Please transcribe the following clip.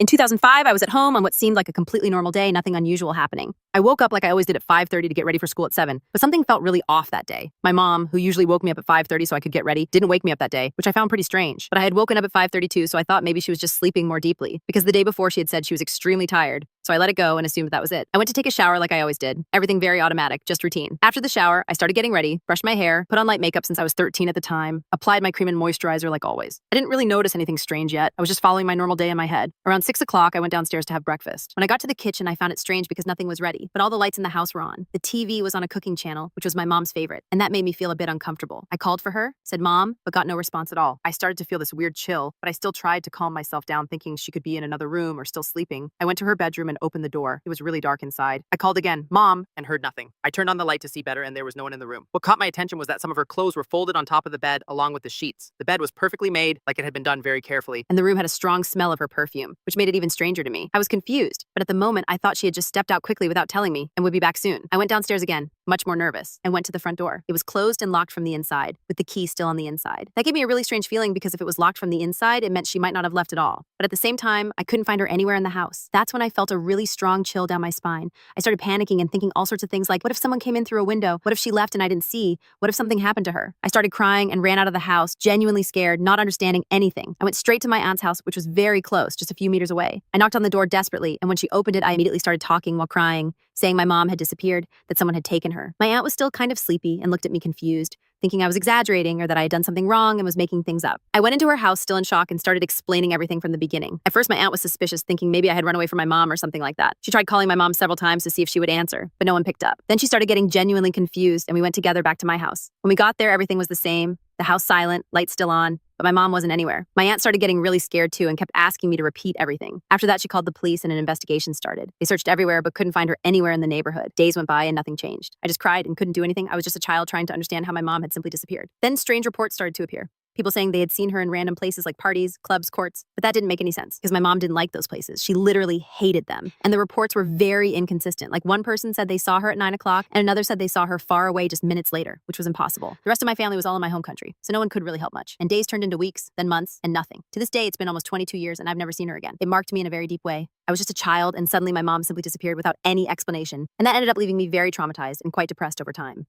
In 2005, I was at home on what seemed like a completely normal day, nothing unusual happening. I woke up like I always did at 5:30 to get ready for school at 7, but something felt really off that day. My mom, who usually woke me up at 5:30 so I could get ready, didn't wake me up that day, which I found pretty strange. But I had woken up at 5:32, so I thought maybe she was just sleeping more deeply, because the day before she had said she was extremely tired. So I let it go and assumed that was it. I went to take a shower like I always did. Everything very automatic, just routine. After the shower, I started getting ready, brushed my hair, put on light makeup since I was 13 at the time, applied my cream and moisturizer like always. I didn't really notice anything strange yet. I was just following my normal day in my head. Around 6 o'clock, I went downstairs to have breakfast. When I got to the kitchen, I found it strange because nothing was ready, but all the lights in the house were on. The TV was on a cooking channel, which was my mom's favorite, and that made me feel a bit uncomfortable. I called for her, said mom, but got no response at all. I started to feel this weird chill, but I still tried to calm myself down, thinking she could be in another room or still sleeping. I went to her bedroom and opened the door. It was really dark inside. I called again, mom, and heard nothing. I turned on the light to see better, and there was no one in the room. What caught my attention was that some of her clothes were folded on top of the bed along with the sheets. The bed was perfectly made, like it had been done very carefully, and the room had a strong smell of her perfume, which made it even stranger to me. I was confused, but at the moment I thought she had just stepped out quickly without telling me and would be back soon. I went downstairs again, much more nervous, and went to the front door. It was closed and locked from the inside, with the key still on the inside. That gave me a really strange feeling because if it was locked from the inside, it meant she might not have left at all. But at the same time, I couldn't find her anywhere in the house. That's when I felt a really strong chill down my spine. I started panicking and thinking all sorts of things like, what if someone came in through a window? What if she left and I didn't see? What if something happened to her? I started crying and ran out of the house, genuinely scared, not understanding anything. I went straight to my aunt's house, which was very close, just a few meters away. I knocked on the door desperately, and when she opened it, I immediately started talking while crying, saying my mom had disappeared, that someone had taken her. My aunt was still kind of sleepy and looked at me confused, thinking I was exaggerating or that I had done something wrong and was making things up. I went into her house still in shock and started explaining everything from the beginning. At first, my aunt was suspicious, thinking maybe I had run away from my mom or something like that. She tried calling my mom several times to see if she would answer, but no one picked up. Then she started getting genuinely confused, and we went together back to my house. When we got there, everything was the same. The house silent, lights still on, but my mom wasn't anywhere. My aunt started getting really scared too and kept asking me to repeat everything. After that, she called the police and an investigation started. They searched everywhere but couldn't find her anywhere in the neighborhood. Days went by and nothing changed. I just cried and couldn't do anything. I was just a child trying to understand how my mom had simply disappeared. Then strange reports started to appear. People saying they had seen her in random places like parties, clubs, courts, but that didn't make any sense because my mom didn't like those places. She literally hated them. And the reports were very inconsistent. Like one person said they saw her at 9 o'clock and another said they saw her far away just minutes later, which was impossible. The rest of my family was all in my home country, so no one could really help much. And days turned into weeks, then months, and nothing. To this day, it's been almost 22 years and I've never seen her again. It marked me in a very deep way. I was just a child and suddenly my mom simply disappeared without any explanation. And that ended up leaving me very traumatized and quite depressed over time.